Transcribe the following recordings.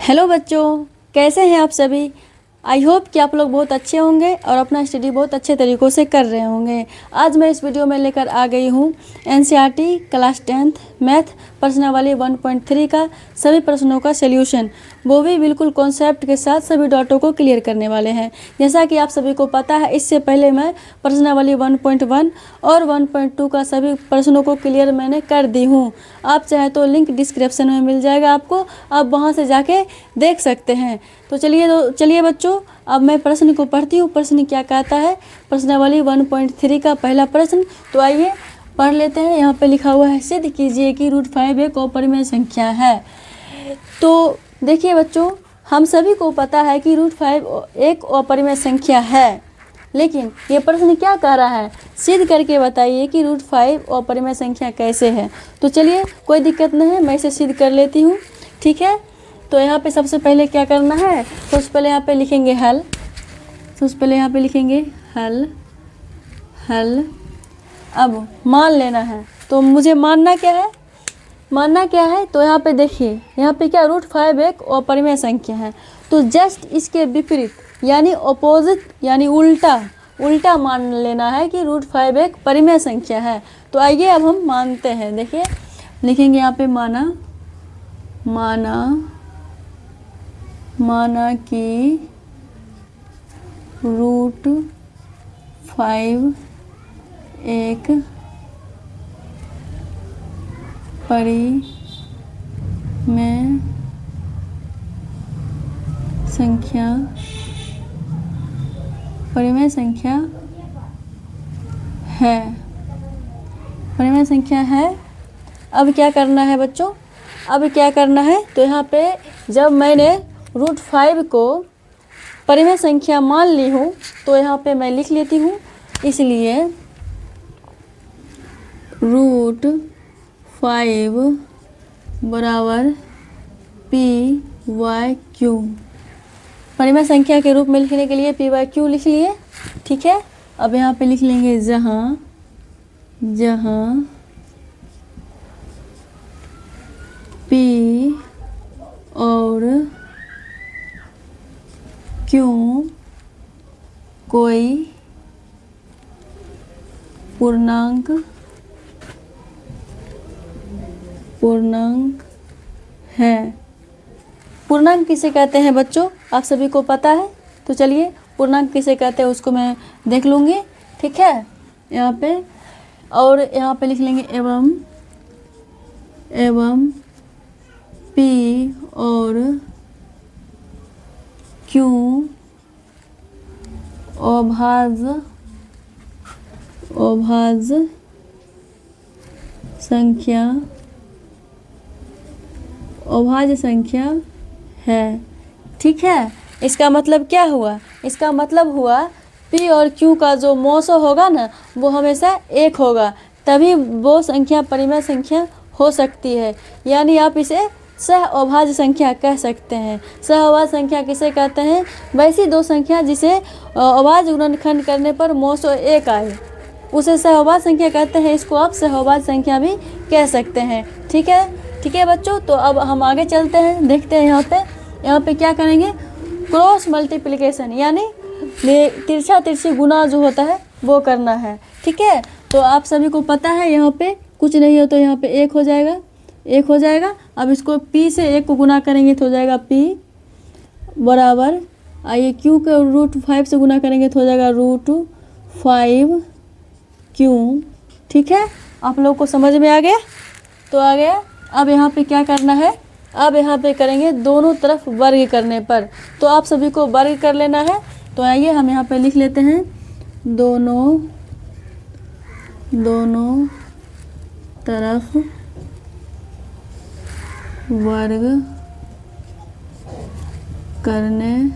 Hello बच्चों, कैसे हैं आप सभी। आई होप कि आप लोग बहुत अच्छे होंगे और अपना स्टडी बहुत अच्छे तरीक़ों से कर रहे होंगे। आज मैं इस वीडियो में लेकर आ गई हूँ एनसीईआरटी क्लास 10th मैथ प्रश्नावली 1.3 का सभी प्रश्नों का सॉल्यूशन, वो भी बिल्कुल कॉन्सेप्ट के साथ सभी डाटों को क्लियर करने वाले हैं। जैसा कि आप सभी को पता है, इससे पहले मैं प्रश्नावली 1.1 और 1.2 का सभी प्रश्नों को क्लियर मैंने कर दी हूँ। आप चाहे तो लिंक डिस्क्रिप्शन में मिल जाएगा आपको, आप वहाँ से जाके देख सकते हैं। तो चलिए बच्चों, अब मैं प्रश्न को पढ़ती हूँ। प्रश्न क्या कहता है, प्रश्नावली 1.3 का पहला प्रश्न। तो आइए पढ़ लेते हैं। यहाँ पे लिखा हुआ है, सिद्ध कीजिए कि √5 एक अपरिमेय संख्या है। तो देखिए बच्चों, हम सभी को पता है कि √5 एक अपरिमेय संख्या है, लेकिन ये प्रश्न क्या कह रहा है, सिद्ध करके बताइए कि √5 अपरिमेय संख्या कैसे है। तो चलिए, कोई दिक्कत नहीं है, मैं इसे सिद्ध कर लेती हूँ। ठीक है, तो यहाँ पे सबसे पहले क्या करना है, सबसे पहले यहाँ पे लिखेंगे हल। सबसे पहले यहाँ पे लिखेंगे हल। अब मान लेना है, तो मुझे मानना क्या है, तो यहाँ पे देखिए, यहाँ पे क्या √5 एक अपरिमेय संख्या है। तो जस्ट इसके विपरीत यानी अपोजिट यानी उल्टा मान लेना है कि √5 एक परिमेय संख्या है। तो आइए अब हम मानते हैं। देखिए, लिखेंगे यहाँ पे माना कि √5 एक परिमेय संख्या है। अब क्या करना है बच्चों, तो यहाँ पे जब मैंने √5 को परिमेय संख्या मान ली हूँ, तो यहाँ पे मैं लिख लेती हूँ। इसलिए √5 बराबर p/q, परिमेय संख्या के रूप में लिखने के लिए p/q लिख लिए। ठीक है, अब यहाँ पे लिख लेंगे जहाँ p और q कोई पूर्णांक है। पूर्णांक किसे कहते हैं बच्चों, आप सभी को पता है। तो चलिए, पूर्णांक किसे कहते हैं उसको मैं देख लूँगी। ठीक है, यहाँ पे और यहाँ पे लिख लेंगे एवं p और q अभाज्य संख्या है। ठीक है, इसका मतलब क्या हुआ, इसका मतलब हुआ p और q का जो मौसो होगा ना, वो हमेशा 1 होगा, तभी वो संख्या परिमेय संख्या हो सकती है। यानी आप इसे सह अभाज्य संख्या कह सकते हैं। सह अभाज्य संख्या किसे कहते हैं, वैसी दो संख्या जिसे अभाज्य गुणनखंड करने पर मौसो 1 आए, उसे सह अभाज्य संख्या कहते हैं। इसको आप सह अभाज्य संख्या भी कह सकते हैं। ठीक है बच्चों, तो अब हम आगे चलते हैं। देखते हैं यहाँ पे क्या करेंगे, क्रॉस मल्टीप्लिकेशन यानी तिरछा गुना जो होता है वो करना है। ठीक है, तो आप सभी को पता है, यहाँ पे कुछ नहीं हो तो यहाँ पे 1 हो जाएगा। अब इसको p से 1 को गुना करेंगे तो हो जाएगा p बराबर, आइए q को √5 से गुना करेंगे तो हो जाएगा √5q। ठीक है, आप लोग को समझ में आ गया, तो आ गया। अब यहाँ पे क्या करना है, अब यहाँ पे करेंगे दोनों तरफ वर्ग करने पर। तो आप सभी को वर्ग कर लेना है। तो आइए हम यहाँ पे लिख लेते हैं, दोनों तरफ वर्ग करने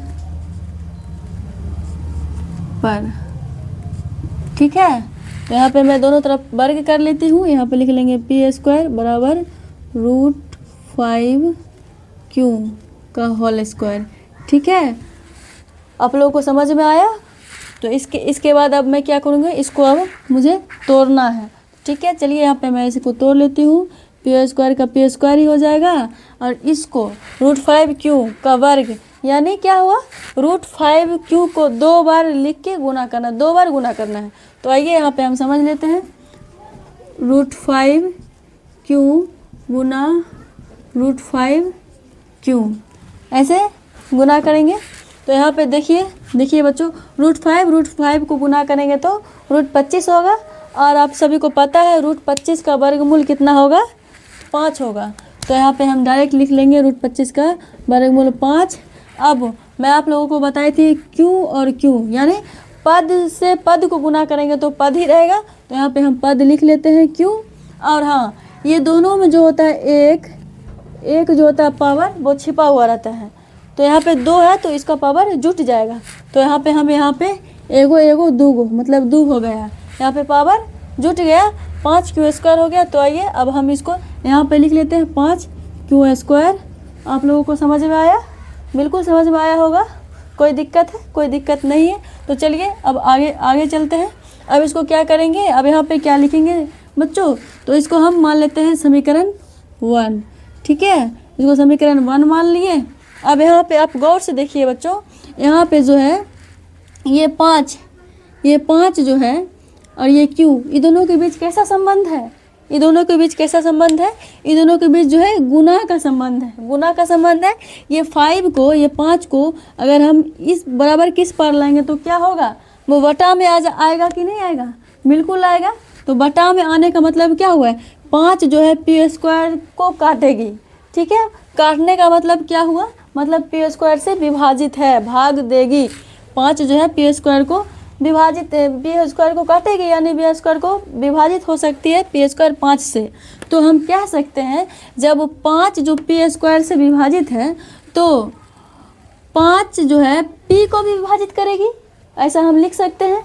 पर। ठीक है, तो यहाँ पे मैं दोनों तरफ वर्ग कर लेती हूँ। यहाँ पे लिख लेंगे p² बराबर √5q का होल स्क्वायर। ठीक है, आप लोगों को समझ में आया। तो इसके बाद अब मैं क्या करूँगी, इसको अब मुझे तोड़ना है। ठीक है, चलिए यहाँ पे मैं इसको तोड़ लेती हूँ। पी स्क्वायर का पी स्क्वायर ही हो जाएगा। और इसको √5q का वर्ग, यानी क्या हुआ, √5q को 2 बार लिख के गुना करना, 2 बार गुना करना है। तो आइए यहाँ पे हम समझ लेते हैं। √5q गुना √5q ऐसे गुना करेंगे। तो यहाँ पे देखिए बच्चों, √5 को गुना करेंगे तो √25 होगा। और आप सभी को पता है √25 का वर्गमूल कितना होगा, 5 होगा। तो यहाँ पे हम डायरेक्ट लिख लेंगे √25 का वर्गमूल 5। अब मैं आप लोगों को बताई थी q और q, यानी पद से पद को गुना करेंगे तो पद ही रहेगा। तो यहाँ पे हम पद लिख लेते हैं q। और हाँ, ये दोनों में जो होता है एक जो होता है पावर, वो छिपा हुआ रहता है। तो यहाँ पे 2 है तो इसका पावर जुट जाएगा। तो यहाँ पे हम एगो दूगो मतलब 2 हो गया, यहाँ पे पावर जुट गया, 5q² हो गया। तो आइए अब हम इसको यहाँ पे लिख लेते हैं 5q²। आप लोगों को समझ में आया? बिल्कुल समझ में आया होगा। कोई दिक्कत है? कोई दिक्कत नहीं है। तो चलिए अब आगे चलते हैं। अब इसको क्या करेंगे, अब यहाँ पे क्या लिखेंगे बच्चों, तो इसको हम मान लेते हैं समीकरण 1। ठीक है, इसको समीकरण 1 मान लिए। अब यहाँ पे आप गौर से देखिए बच्चों, यहाँ पे जो है ये 5 जो है और ये q, ये दोनों के बीच कैसा संबंध है, ये दोनों के बीच कैसा संबंध है, ये दोनों के बीच जो है गुना का संबंध है, गुना का संबंध है। ये 5 को अगर हम इस बराबर किस पर लाएंगे तो क्या होगा, वो बटा में आएगा कि नहीं आएगा, बिल्कुल आएगा। तो बटा में आने का मतलब क्या हुआ है, 5 जो है p² को काटेगी। ठीक है, काटने का मतलब क्या हुआ, मतलब p² से विभाजित है, भाग देगी। 5 जो है p² को विभाजित, p² को काटेगी, यानी p² को विभाजित हो सकती है p² 5 से। तो हम कह सकते हैं जब 5 जो p² से विभाजित है तो 5 जो है p को भी विभाजित करेगी, ऐसा हम लिख सकते हैं।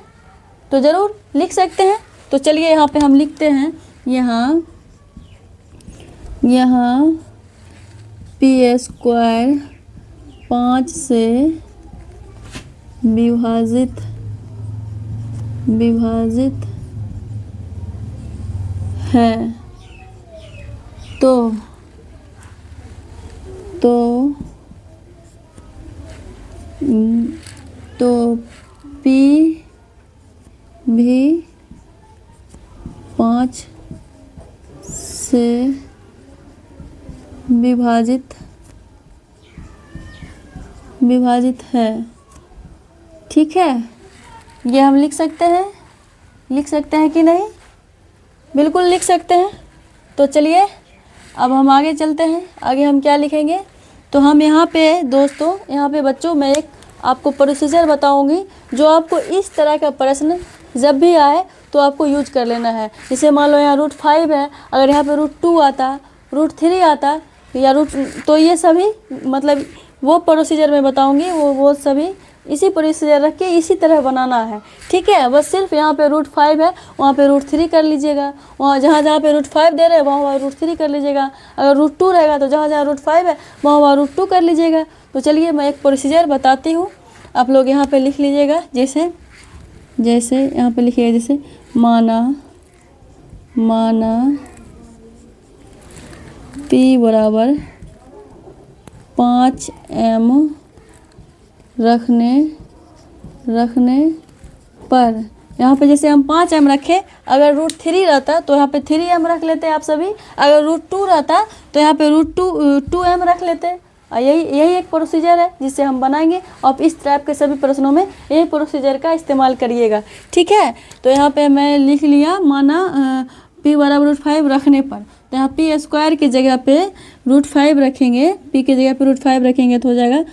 तो ज़रूर लिख सकते हैं। तो चलिए यहाँ पे हम लिखते हैं, यहाँ p² 5 से विभाजित है। तो p भी 5 से विभाजित है। ठीक है, ये हम लिख सकते हैं कि नहीं, बिल्कुल लिख सकते हैं। तो चलिए अब हम आगे चलते हैं। आगे हम क्या लिखेंगे, तो हम यहाँ पे दोस्तों, यहाँ पे बच्चों, मैं एक आपको प्रोसीजर बताऊंगी जो आपको इस तरह का प्रश्न जब भी आए तो आपको यूज कर लेना है। जैसे मान लो यहाँ √5 है, अगर यहाँ पे √2 आता, √3 आता या तो ये सभी मतलब वो प्रोसीजर मैं बताऊंगी, वो सभी इसी प्रोसीजर रख के इसी तरह बनाना है। ठीक है, बस सिर्फ यहाँ पे √5 है, वहाँ पे √3 कर लीजिएगा, वहाँ जहाँ पे √5 दे रहे हैं वहाँ √3 कर लीजिएगा। अगर √2 रहेगा तो जहाँ √5 है वहाँ √2 कर लीजिएगा। तो चलिए मैं एक प्रोसीजर बताती हूँ, आप लोग यहाँ पे लिख लीजिएगा। जैसे यहाँ पे लिखिएगा, जैसे माना p बराबर 5m रखने पर, यहाँ पे जैसे हम 5m रखे, अगर √3 रहता तो यहाँ पे 3m रख लेते आप सभी, अगर √2 रहता तो यहाँ पे √2m रख लेते। यही एक प्रोसीजर है जिससे हम बनाएंगे। आप इस टाइप के सभी प्रश्नों में यही प्रोसीजर का इस्तेमाल करिएगा। ठीक है, तो यहाँ पे मैं लिख लिया, माना p बराबर √5 रखने पर, तो यहाँ p² की जगह पे √5 रखेंगे, p की जगह पे √5 रखेंगे तो हो जाएगा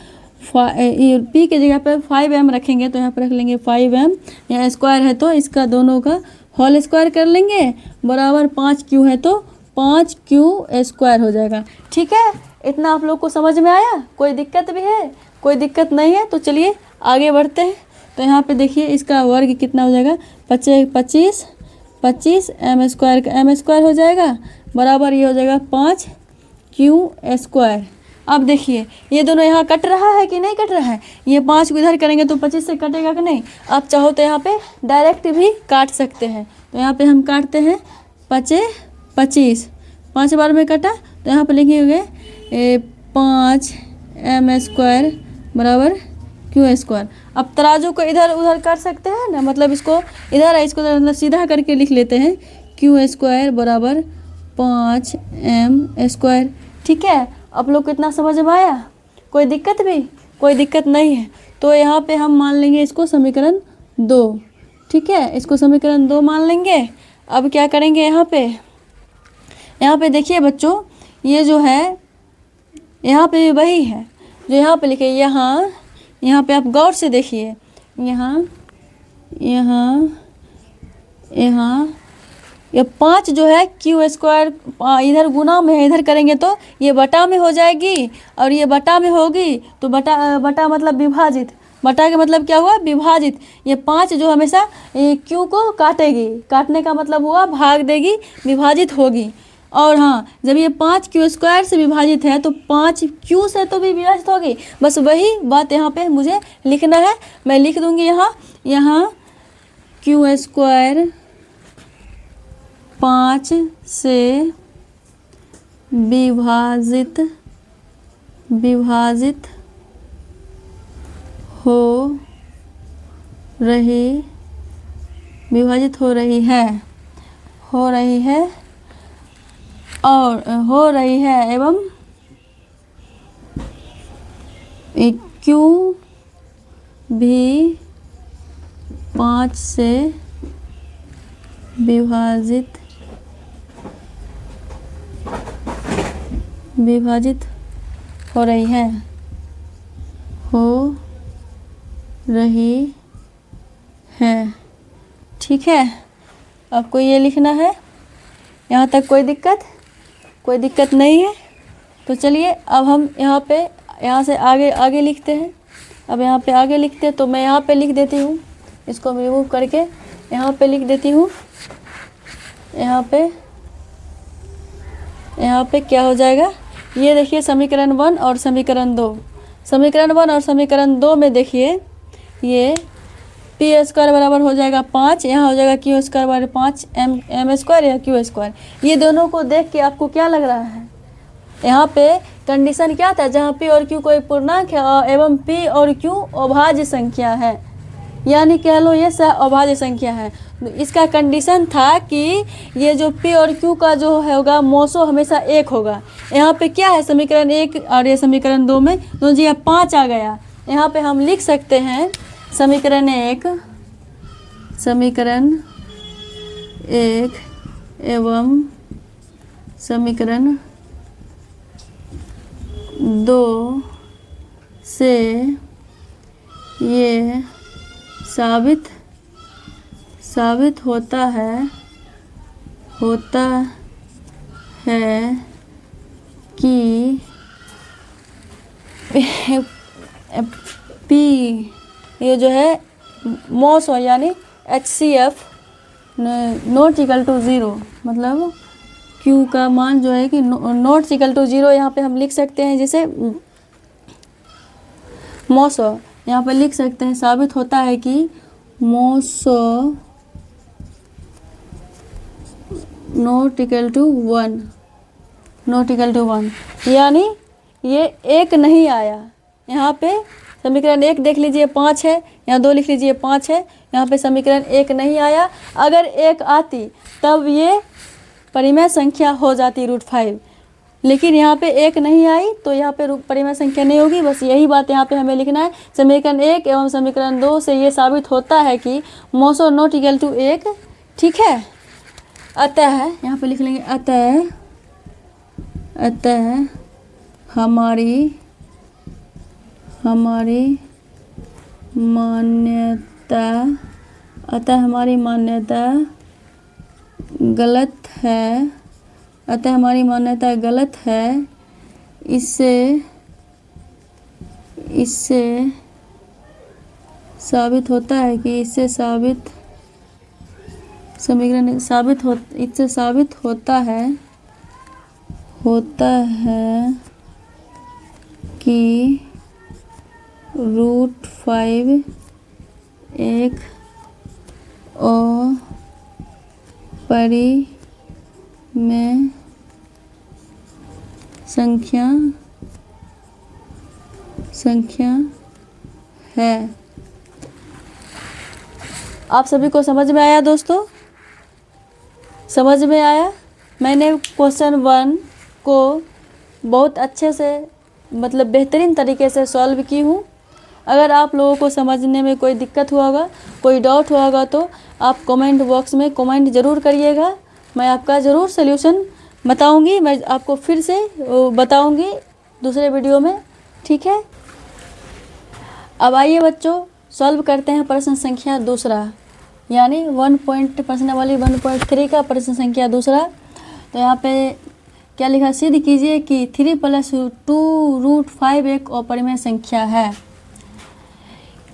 p की जगह पे 5m रखेंगे, तो यहाँ पर रख लेंगे 5m, यहाँ स्क्वायर है तो इसका दोनों का होल स्क्वायर कर लेंगे, बराबर 5q है तो 5q² हो जाएगा। ठीक है, इतना आप लोग को समझ में आया? कोई दिक्कत भी है? कोई दिक्कत नहीं है। तो चलिए आगे बढ़ते हैं। तो यहाँ पे देखिए इसका वर्ग कितना हो जाएगा, 25 m² का m² हो जाएगा, बराबर ये हो जाएगा 5q²। अब देखिए ये दोनों यहाँ कट रहा है कि नहीं कट रहा है, ये 5 को इधर करेंगे तो 25 से कटेगा कि नहीं। आप चाहो तो यहाँ पे डायरेक्ट भी काट सकते हैं। तो यहाँ पे हम काटते हैं 25 5 बार में कटा तो यहाँ पे लिखेंगे 5 m² बराबर Q²। अब तराजू को इधर उधर कर सकते हैं ना, मतलब इसको इधर है, इसको मतलब सीधा करके लिख लेते हैं Q² बराबर 5 m²। ठीक है, आप लोग को इतना समझ में आया? कोई दिक्कत भी? कोई दिक्कत नहीं है। तो यहाँ पे हम मान लेंगे इसको समीकरण 2। ठीक है, इसको समीकरण 2 मान लेंगे। अब क्या करेंगे यहाँ पे देखिए बच्चों, ये जो है यहाँ पे भी वही है जो यहाँ पे लिखे। यहाँ पे आप गौर से देखिए, यहाँ ये 5 जो है Q² इधर गुना में है, इधर करेंगे तो ये बटा में हो जाएगी, और ये बटा में होगी तो बटा मतलब विभाजित। बटा का मतलब क्या हुआ? विभाजित। ये 5 जो हमेशा Q को काटेगी, काटने का मतलब हुआ भाग देगी, विभाजित होगी। और हाँ, जब ये 5 Q² से विभाजित है तो 5 Q से तो भी विभाजित होगी। बस वही बात यहाँ पे मुझे लिखना है। मैं लिख दूँगी यहाँ Q² 5 से विभाजित हो रही है एवं Q भी 5 से विभाजित हो रही है। ठीक है, आपको ये लिखना है। यहाँ तक कोई दिक्कत नहीं है। तो चलिए अब हम यहाँ से आगे लिखते हैं। अब यहाँ पे आगे लिखते हैं तो मैं यहाँ पे लिख देती हूँ, इसको रिमूव करके यहाँ पे लिख देती हूँ। यहाँ पे क्या हो जाएगा, ये देखिए समीकरण 1 और समीकरण 2। समीकरण 1 और समीकरण 2 में देखिए ये P² बराबर हो जाएगा 5, यहाँ हो जाएगा Q² बराबर 5 m² या Q²। ये दोनों को देख के आपको क्या लग रहा है? यहाँ पे कंडीशन क्या था? जहाँ P और Q कोई पूर्णांक है एवं P और Q अभाज्य संख्या है, यानी कह लो ये अभाज्य संख्या है। इसका कंडीशन था कि ये जो P और Q का जो होगा मोसो हमेशा 1 होगा। यहाँ पे क्या है? समीकरण 1 और ये समीकरण 2 में दोनों जी 5 आ गया। यहाँ पे हम लिख सकते हैं समीकरण 1 एवं समीकरण 2 से ये साबित होता है कि P ये जो है मोसो यानी HCF नॉट इक्वल टू 0, मतलब Q का मान जो है कि नॉट इक्वल टू 0। यहाँ पे हम लिख सकते हैं जैसे मोसो, यहाँ पे लिख सकते हैं साबित होता है कि मोसो नॉट इक्वल टू 1, यानी ये 1 नहीं आया। यहाँ पे समीकरण 1 देख लीजिए 5 है, यहाँ 2 लिख लीजिए 5 है, यहाँ पे समीकरण 1 नहीं आया। अगर 1 आती तब ये परिमेय संख्या हो जाती √5, लेकिन यहाँ पे 1 नहीं आई तो यहाँ पे परिमेय संख्या नहीं होगी। बस यही बात यहाँ पे हमें लिखना है। समीकरण 1 एवं समीकरण 2 से ये साबित होता है कि मोसो नॉट इक्वल टू 1। ठीक है, अतः यहाँ पे लिख लेंगे अतः हमारी मान्यता गलत है। इससे साबित होता है कि इससे साबित होता है कि √5 एक अपरिमेय संख्या है। आप सभी को समझ में आया दोस्तों? समझ में आया? मैंने क्वेश्चन 1 को बहुत अच्छे से मतलब बेहतरीन तरीके से सॉल्व की हूँ। अगर आप लोगों को समझने में कोई दिक्कत हुआ होगा, कोई डाउट हुआ होगा तो आप कमेंट बॉक्स में कमेंट ज़रूर करिएगा। मैं आपका ज़रूर सल्यूशन बताऊंगी। मैं आपको फिर से बताऊंगी दूसरे वीडियो में, ठीक है? अब आइए बच्चों, सॉल्व करते हैं प्रश्न संख्या दूसरा, यानी प्रश्नावली 1.3 का प्रश्न संख्या दूसरा। तो यहाँ पे क्या लिखा? सिद्ध कीजिए कि 3 + 2√5 एक अपरिमेय संख्या है।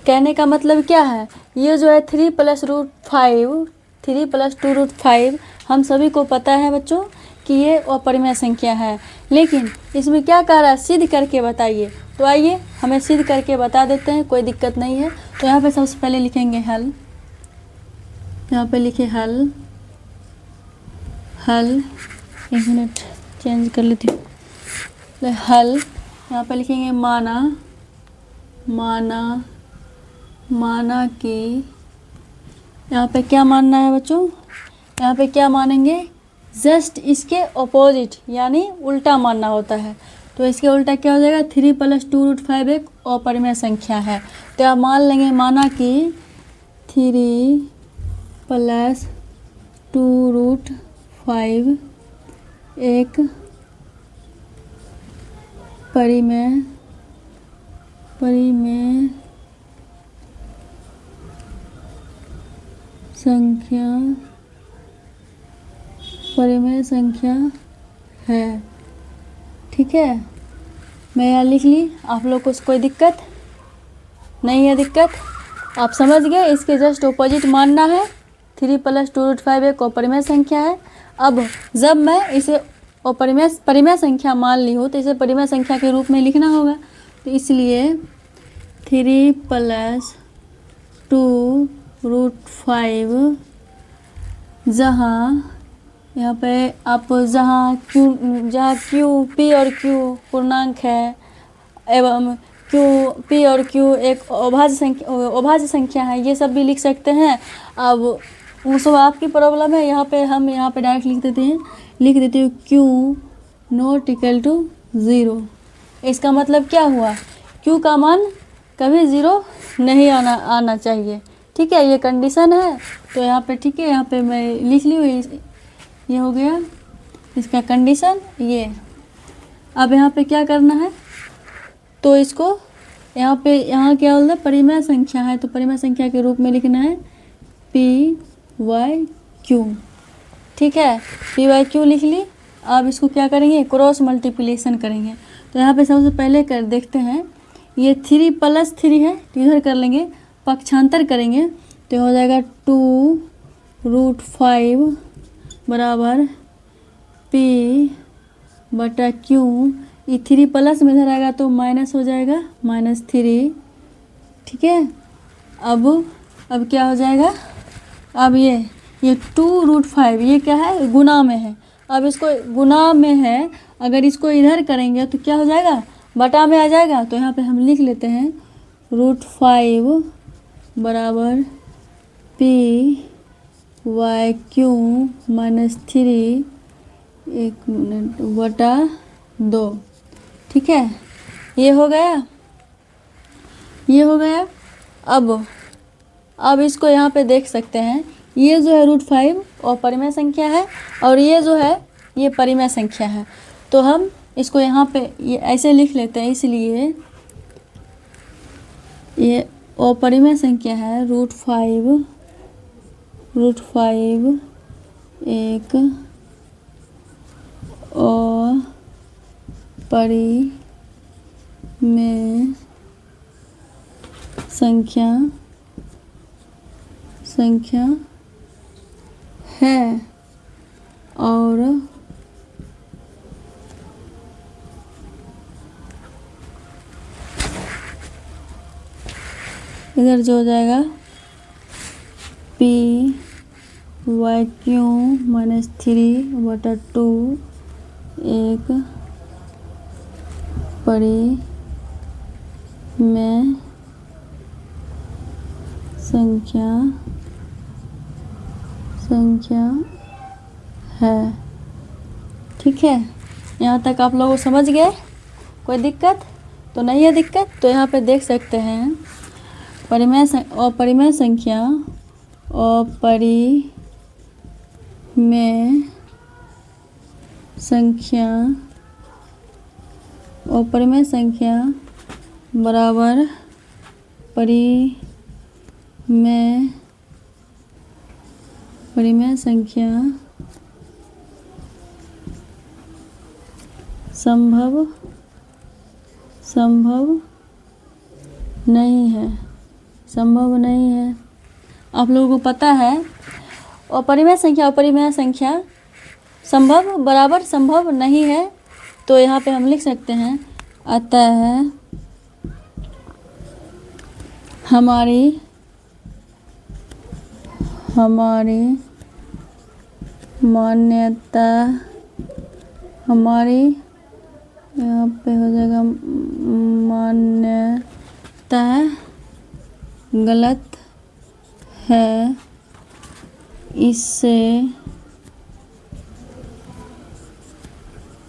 कहने का मतलब क्या है? ये जो है 3 + √2√5 हम सभी को पता है बच्चों कि ये अपरिमेय संख्या है, लेकिन इसमें क्या कह रहा है? सिद्ध करके बताइए। तो आइए हमें सिद्ध करके बता देते हैं, कोई दिक्कत नहीं है। तो यहाँ पे सबसे पहले लिखेंगे हल। यहाँ पे लिखे हल। एक मिनट चेंज कर लेती हूँ। हल यहाँ पे लिखेंगे माना कि यहाँ पे क्या मानना है बच्चों? यहाँ पे क्या मानेंगे? जस्ट इसके ऑपोजिट यानी उल्टा मानना होता है। तो इसके उल्टा क्या हो जाएगा? 3 + 2√5 एक अपरिमेय संख्या है। तो आप मान लेंगे माना कि 3 + 2√5 एक परिमेय संख्या है, ठीक है? मैं यहाँ लिख ली। आप लोग को कोई दिक्कत नहीं है? दिक्कत आप समझ गए? इसके जस्ट ऑपोजिट मानना है। 3 + 2√5 एक अपरिमेय संख्या है। अब जब मैं इसे परिमेय संख्या मान ली हूँ तो इसे परिमेय संख्या के रूप में लिखना होगा। तो इसलिए 3 + 2√5 जहाँ यहाँ पे आप जहाँ Q, P और Q पूर्णांक है एवं P और Q एक अभाज्य संख्या है, ये सब भी लिख सकते हैं। अब वो सब आपकी प्रॉब्लम है। यहाँ पे हम डायरेक्ट लिख देते हैं Q ≠ 0। इसका मतलब क्या हुआ? Q का मान कभी 0 नहीं आना चाहिए, ठीक है? ये कंडीशन है। तो यहाँ पे ठीक है, यहाँ पे मैं लिख ली हुई, ये हो गया इसका कंडीशन ये। अब यहाँ पे क्या करना है? तो इसको यहाँ क्या बोलते हैं? परिमेय संख्या है, तो परिमेय संख्या के रूप में लिखना है PYQ, ठीक है? PYQ लिख ली। अब इसको क्या करेंगे? क्रॉस मल्टीप्लिकेशन करेंगे। तो यहाँ पे सबसे पहले देखते हैं, ये 3 + 3 है, तो इधर कर लेंगे, पक्षांतर करेंगे तो हो जाएगा 2√5 बराबर P/Q। ये 3 प्लस में इधर आएगा तो माइनस हो जाएगा, -3, ठीक है? अब क्या हो जाएगा? अब ये 2√5 ये क्या है? गुना में है। अब इसको गुना में है, अगर इसको इधर करेंगे तो क्या हो जाएगा? बटा में आ जाएगा। तो यहाँ पे हम लिख लेते हैं √5 बराबर PYQ -3 1/2, ठीक है? ये हो गया। अब इसको यहाँ पे देख सकते हैं, ये जो है √5 अपरिमेय संख्या है और ये जो है ये परिमेय संख्या है। तो हम इसको यहाँ पे ये ऐसे लिख लेते हैं, इसलिए ये अपरिमेय संख्या है। √5 एक अपरिमेय संख्या है और इधर जो हो जाएगा PYQ -3/2 एक परिमेय संख्या है। ठीक है, यहाँ तक आप लोग समझ गए? कोई दिक्कत तो नहीं है? दिक्कत तो यहाँ पे देख सकते हैं अपरिमेय संख्या बराबर परिमेय संख्या संभव नहीं है। आप लोगों को पता है अपरिमेय संख्या संभव बराबर संभव नहीं है, तो यहाँ पे हम लिख सकते हैं अतः हमारी मान्यता, यहाँ पे हो जाएगा मान्यता गलत है। इससे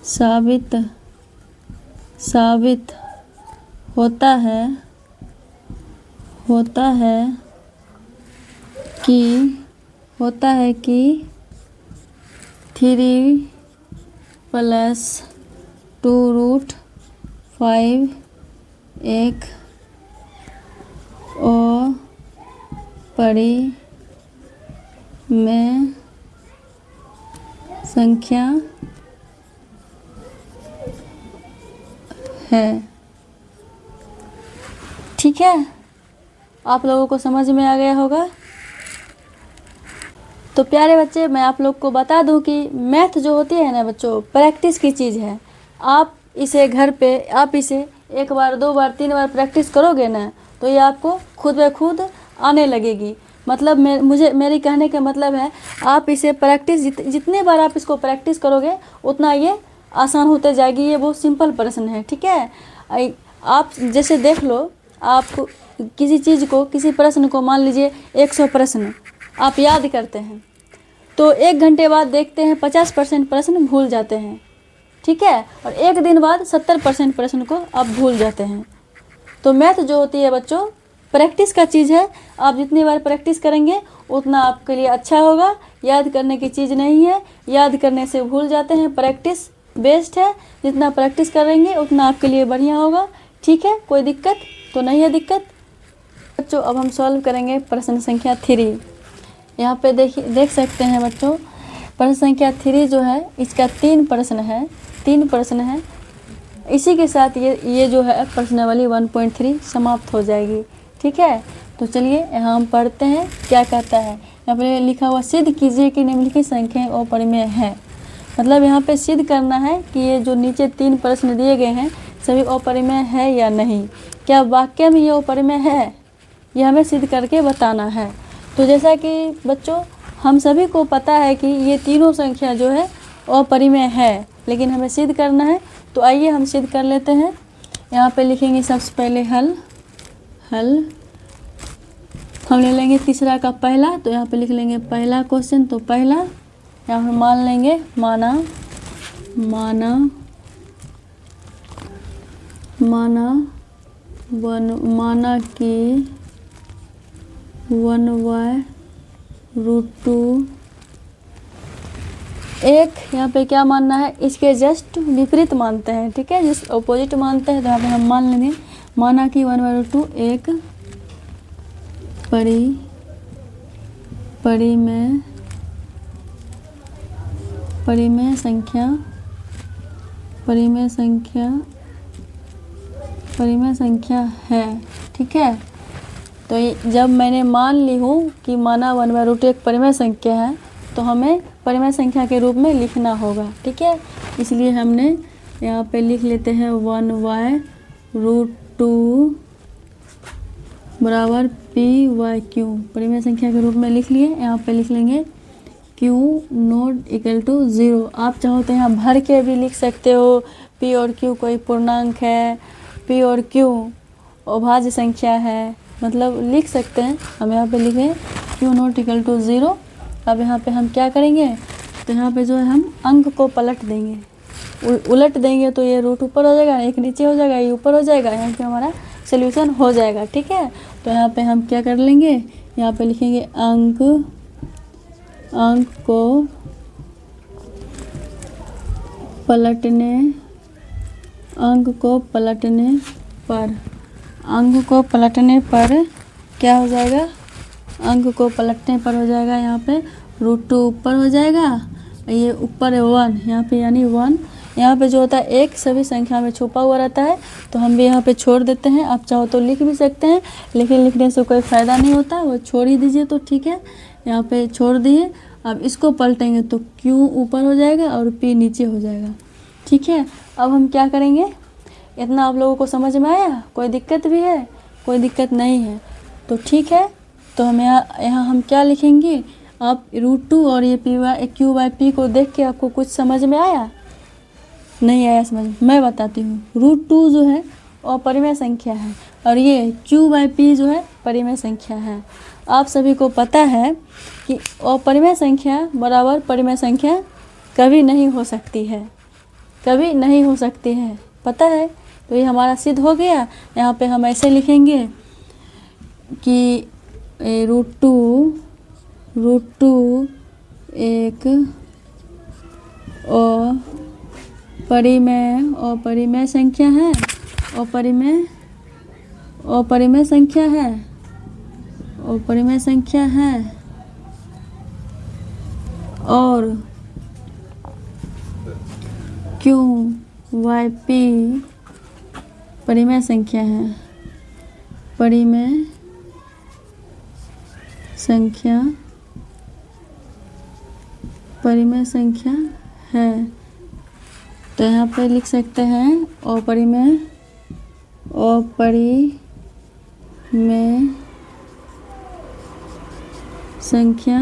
साबित होता है कि 3+2√5 एक अपरिमेय संख्या है। ठीक है, आप लोगों को समझ में आ गया होगा। तो प्यारे बच्चे, मैं आप लोग को बता दूं कि मैथ जो होती है ना बच्चों, प्रैक्टिस की चीज़ है। आप इसे घर पे आप इसे 1 बार 2 बार 3 बार प्रैक्टिस करोगे ना, तो ये आपको खुद ब खुद आने लगेगी। मतलब मेरी कहने का मतलब है, आप इसे प्रैक्टिस जितने बार आप इसको प्रैक्टिस करोगे उतना ये आसान होते जाएगी। ये बहुत सिंपल प्रश्न है। ठीक है, आप जैसे देख लो, आप किसी चीज़ को, किसी प्रश्न को, मान लीजिए 100 प्रश्न आप याद करते हैं, तो 1 घंटे बाद देखते हैं 50% प्रश्न भूल जाते हैं। ठीक है, और 1 दिन बाद 70% प्रश्न को आप भूल जाते हैं। तो मैथ जो होती है बच्चों, प्रैक्टिस का चीज़ है। आप जितनी बार प्रैक्टिस करेंगे उतना आपके लिए अच्छा होगा। याद करने की चीज़ नहीं है, याद करने से भूल जाते हैं। प्रैक्टिस बेस्ट है, जितना प्रैक्टिस करेंगे उतना आपके लिए बढ़िया होगा। ठीक है, कोई दिक्कत तो नहीं है? दिक्कत बच्चों, अब हम सॉल्व करेंगे प्रश्न संख्या 3। यहाँ पे देख सकते हैं बच्चों, प्रश्न संख्या 3 जो है, इसका 3 प्रश्न है। इसी के साथ ये जो है प्रश्नावली 1.3 समाप्त हो जाएगी। ठीक है, तो चलिए यहाँ हम पढ़ते हैं क्या कहता है। यहाँ पे लिखा हुआ, सिद्ध कीजिए कि निम्नलिखित संख्याएं अपरिमेय है। मतलब यहाँ पे सिद्ध करना है कि ये जो नीचे 3 प्रश्न दिए गए हैं सभी अपरिमेय है या नहीं। क्या वाक्य में ये अपरिमेय है, ये हमें सिद्ध करके बताना है। तो जैसा कि बच्चों हम सभी को पता है कि ये तीनों संख्या जो है अपरिमेय है, लेकिन हमें सिद्ध करना है। तो आइए हम सिद्ध कर लेते हैं। यहाँ पे लिखेंगे सबसे पहले हल हम ले लेंगे तीसरा का पहला, तो यहाँ पे लिख लेंगे पहला क्वेश्चन। तो पहला यहाँ पे मान लेंगे माना कि 1/√2 एक, यहाँ पे क्या मानना है, इसके जस्ट विपरीत मानते हैं। ठीक है, जिस अपोजिट मानते हैं, तो यहाँ पे हम मान लेंगे माना कि 1/√2 एक परिमेय संख्या है। ठीक है, तो जब मैंने मान ली हूँ कि माना 1/√2 एक परिमेय संख्या है, तो हमें परिमेय संख्या के रूप में लिखना होगा। ठीक है, इसलिए हमने यहाँ पे लिख लेते हैं 1/√2 बराबर PYQ, परिमेय संख्या के रूप में लिख लिए। यहाँ पे लिख लेंगे क्यू नॉट इक्वल टू 0। आप चाहो तो यहाँ भर के भी लिख सकते हो, पी और क्यू कोई पूर्णांक है, पी और क्यू अभाज्य संख्या है, मतलब लिख सकते हैं। हम यहाँ पे लिखें क्यू नॉट इक्वल टू 0। अब यहाँ पे हम क्या करेंगे, तो यहाँ पे जो है हम अंक को पलट देंगे, उलट देंगे, तो ये रूट ऊपर हो जाएगा, एक नीचे हो जाएगा, ये ऊपर हो जाएगा, यहाँ पे हमारा सोल्यूशन हो जाएगा। ठीक है, तो यहाँ पे हम क्या कर लेंगे, यहाँ पे लिखेंगे अंक को पलटने, अंक को पलटने पर, अंक को पलटने पर क्या हो जाएगा, अंक को पलटने पर हो जाएगा यहाँ पे √2 ऊपर हो जाएगा, ये ऊपर है 1, यहाँ पे यानी 1। यहाँ पे जो होता है एक सभी संख्या में छुपा हुआ रहता है, तो हम भी यहाँ पे छोड़ देते हैं। आप चाहो तो लिख भी सकते हैं, लेकिन लिखने से कोई फ़ायदा नहीं होता, वो छोड़ ही दीजिए तो ठीक है। यहाँ पे छोड़ दिए। अब इसको पलटेंगे तो Q ऊपर हो जाएगा और P नीचे हो जाएगा। ठीक है, अब हम क्या करेंगे, इतना आप लोगों को समझ में आया? कोई दिक्कत भी है? कोई दिक्कत नहीं है तो ठीक है। तो हम यहाँ हम क्या लिखेंगे, आप √2 और ये Q/P को देख के आपको कुछ समझ में आया? नहीं आया समझ? मैं बताती हूँ। √2 जो है अपरिमेय संख्या है और ये Q/P जो है परिमेय संख्या है। आप सभी को पता है कि अपरिमेय संख्या बराबर परिमेय संख्या कभी नहीं हो सकती है, कभी नहीं हो सकती है, पता है? तो ये हमारा सिद्ध हो गया। यहाँ पे हम ऐसे लिखेंगे कि √2 एक अपरिमेय संख्या है, अपरिमेय संख्या है, अपरिमेय संख्या है और Q/P परिमेय संख्या है, परिमेय संख्या, परिमेय संख्या है। तो यहाँ पे लिख सकते हैं अपरिमेय संख्या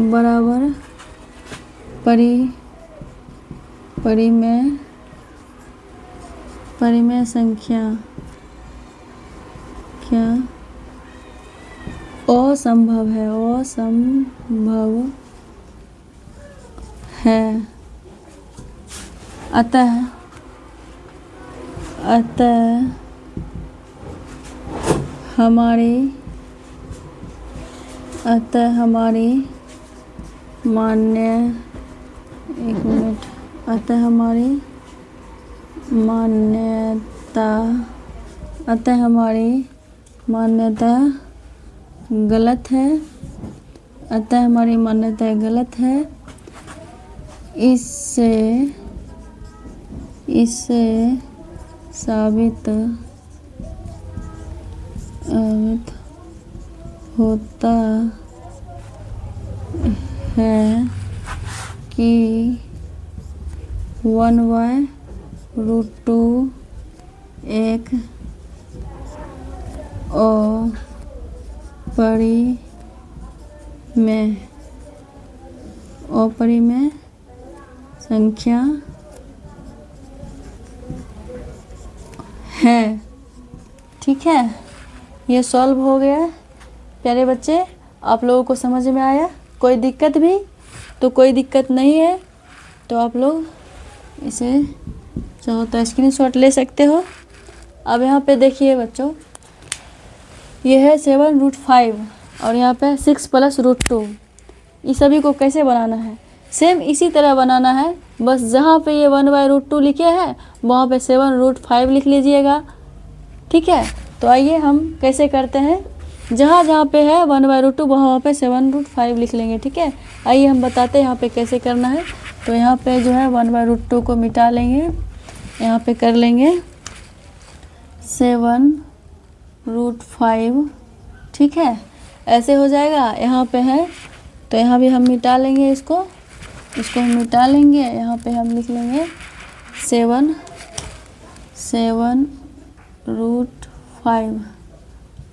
बराबर परिमेय संख्या क्या असंभव है, असंभव है। अतः हमारी मान्य, एक मिनट, अतः हमारी मान्यता गलत है, अतः हमारी मान्यता गलत है। इससे साबित होता है कि 1/√2 एक अपरिमेय संख्या है। ठीक है, ये सॉल्व हो गया। प्यारे बच्चे, आप लोगों को समझ में आया? कोई दिक्कत भी? तो कोई दिक्कत नहीं है तो आप लोग इसे चाहो तो स्क्रीनशॉट ले सकते हो। अब यहाँ पे देखिए बच्चों, ये है 7√5 और यहाँ पे 6 + √2। इस सभी को कैसे बनाना है? सेम इसी तरह बनाना है, बस जहाँ पे ये 1/√2 लिखे हैं वहाँ पे 7√5 लिख लीजिएगा। ठीक है, तो आइए हम कैसे करते हैं। जहाँ जहाँ पे है 1/√2 वहाँ पे 7√5 लिख लेंगे। ठीक है, आइए हम बताते हैं यहाँ पे कैसे करना है। तो यहाँ पे जो है 1/√2 को मिटा लेंगे, यहाँ पे कर लेंगे 7√5। ठीक है, ऐसे हो जाएगा। यहाँ पे है तो यहाँ भी हम मिटा लेंगे, इसको हम मिटा लेंगे। यहाँ पे हम लिख लेंगे 7√5।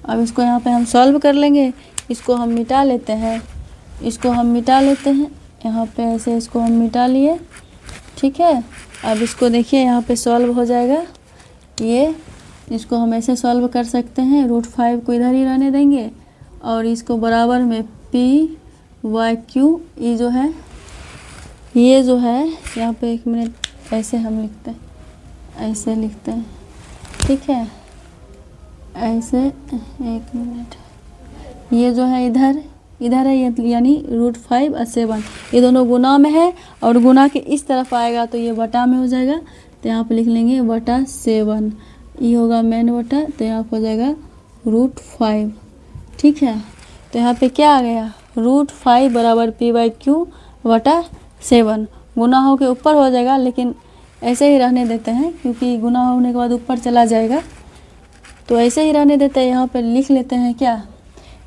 अब इसको यहाँ पे हम सॉल्व कर लेंगे। इसको हम मिटा लेते हैं, इसको हम मिटा लेते हैं। यहाँ पे ऐसे इसको हम मिटा लिए, ठीक है। अब इसको देखिए यहाँ पे सॉल्व हो जाएगा ये। इसको हम ऐसे सॉल्व कर सकते हैं, √5 को इधर ही रहने देंगे और इसको बराबर में PYQ ये जो है यहाँ पे 1 मिनट ऐसे हम लिखते हैं, ऐसे लिखते हैं, ठीक है। ऐसे 1 मिनट, ये जो है इधर है, ये यानी √5 और 7 ये दोनों गुना में है और गुना के इस तरफ आएगा तो ये बटा में हो जाएगा। तो यहाँ पे लिख लेंगे बटा 7, ये होगा मेन बटा, तो यहाँ पे हो जाएगा √5, ठीक है। तो यहाँ पे क्या आ गया, √5 बराबर PYQ बटा 7। गुना हो के ऊपर हो जाएगा, लेकिन ऐसे ही रहने देते हैं क्योंकि गुना होने के बाद ऊपर चला जाएगा, तो ऐसे ही रहने देते हैं। यहाँ पे लिख लेते हैं क्या,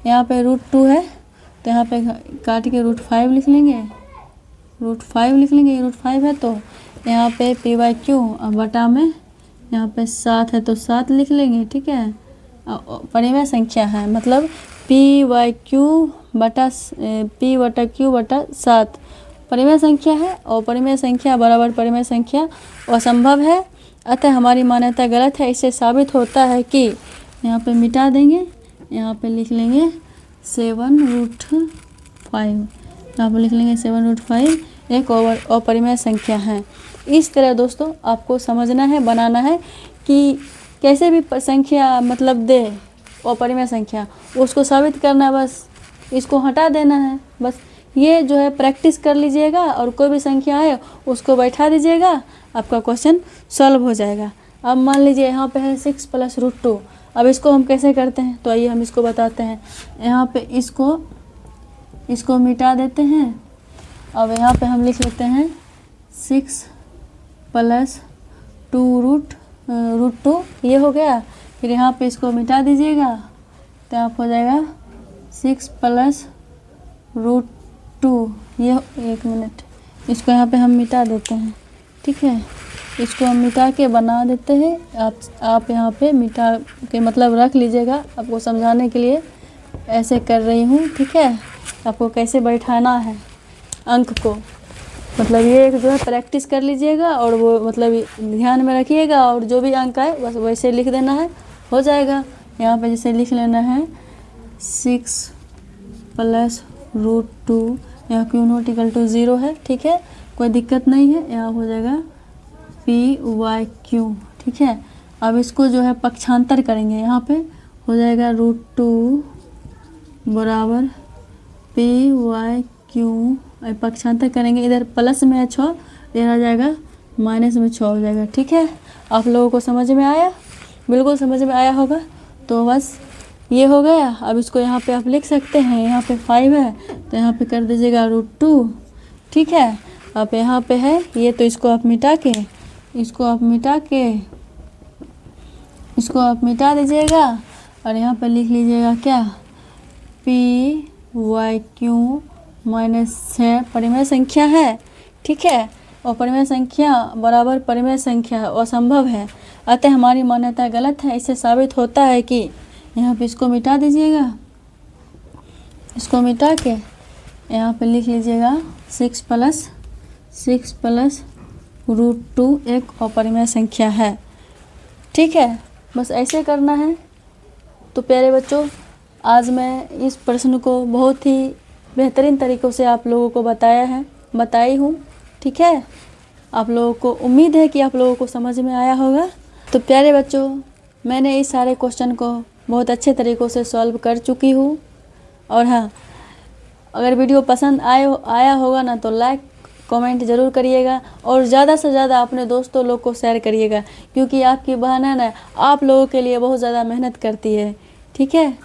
यहाँ पे √2 है तो यहाँ पे काट के √5 लिख लेंगे, √5 लिख लेंगे। ये √5 है तो यहाँ पे PYQ और बटा में यहाँ पे 7 है तो 7 लिख लेंगे, ठीक है। परिमेय संख्या है, मतलब PYQ बटा P/Q बटा 7 परिमेय संख्या है और परिमेय संख्या बराबर परिमेय संख्या असंभव है, अतः हमारी मान्यता गलत है। इससे साबित होता है कि यहाँ पे मिटा देंगे, यहाँ पे लिख लेंगे 7√5, यहाँ पे लिख लेंगे 7√5 एक अपरिमेय संख्या है। इस तरह दोस्तों आपको समझना है, बनाना है कि कैसे भी संख्या मतलब दे अपरिमेय संख्या, उसको साबित करना है, बस इसको हटा देना है। बस ये जो है प्रैक्टिस कर लीजिएगा और कोई भी संख्या है उसको बैठा दीजिएगा, आपका क्वेश्चन सॉल्व हो जाएगा। अब मान लीजिए यहाँ पे है 6 + √2, अब इसको हम कैसे करते हैं तो आइए हम इसको बताते हैं। यहाँ पे इसको मिटा देते हैं। अब यहाँ पे हम लिख लेते हैं 6 + √2 ये हो गया। फिर यहाँ पे इसको मिटा दीजिएगा तो आप हो जाएगा 6 + √2 ये 1 मिनट, इसको यहाँ पे हम मिटा देते हैं, ठीक है। इसको हम मिटा के बना देते हैं। आप यहाँ पे मिटा के मतलब रख लीजिएगा, आपको समझाने के लिए ऐसे कर रही हूँ, ठीक है। आपको कैसे बैठाना है अंक को, मतलब ये जो है प्रैक्टिस कर लीजिएगा और वो मतलब ध्यान में रखिएगा और जो भी अंक आए बस वैसे लिख देना है, हो जाएगा। यहाँ पे जैसे लिख लेना है 6 + √2, यहाँ Q0 = 0 है, ठीक है, कोई दिक्कत नहीं है। यहाँ हो जाएगा PYQ, ठीक है। अब इसको जो है पक्षांतर करेंगे, यहाँ पे हो जाएगा √2 बराबर PYQ, पक्षांतर करेंगे, इधर प्लस में है 6, इधर आ जाएगा माइनस में 6 हो जाएगा, ठीक है। आप लोगों को समझ में आया, बिल्कुल समझ में आया होगा। तो बस ये हो गया। अब इसको यहाँ पे आप लिख सकते हैं, यहाँ पे 5 है तो यहाँ पे कर दीजिएगा √2, ठीक है। अब यहाँ पे है ये, तो इसको आप मिटा दीजिएगा और यहाँ पे लिख लीजिएगा क्या, PYQ -6 परिमेय संख्या है, ठीक है। और परिमेय संख्या बराबर परिमेय संख्या असंभव है, अतः हमारी मान्यता गलत है। इससे साबित होता है कि यहाँ पे इसको मिटा दीजिएगा, इसको मिटा के यहाँ पे लिख लीजिएगा 6 + √2 एक अपरिमेय संख्या है, ठीक है। बस ऐसे करना है। तो प्यारे बच्चों, आज मैं इस प्रश्न को बहुत ही बेहतरीन तरीक़ों से आप लोगों को बताई हूँ, ठीक है। आप लोगों को उम्मीद है कि आप लोगों को समझ में आया होगा। तो प्यारे बच्चों, मैंने इस सारे क्वेश्चन को बहुत अच्छे तरीक़ों से सॉल्व कर चुकी हूँ। और हाँ, अगर वीडियो पसंद आया होगा ना तो लाइक कमेंट ज़रूर करिएगा और ज़्यादा से ज़्यादा अपने दोस्तों लोग को शेयर करिएगा, क्योंकि आपकी बहन है ना, आप लोगों के लिए बहुत ज़्यादा मेहनत करती है, ठीक है।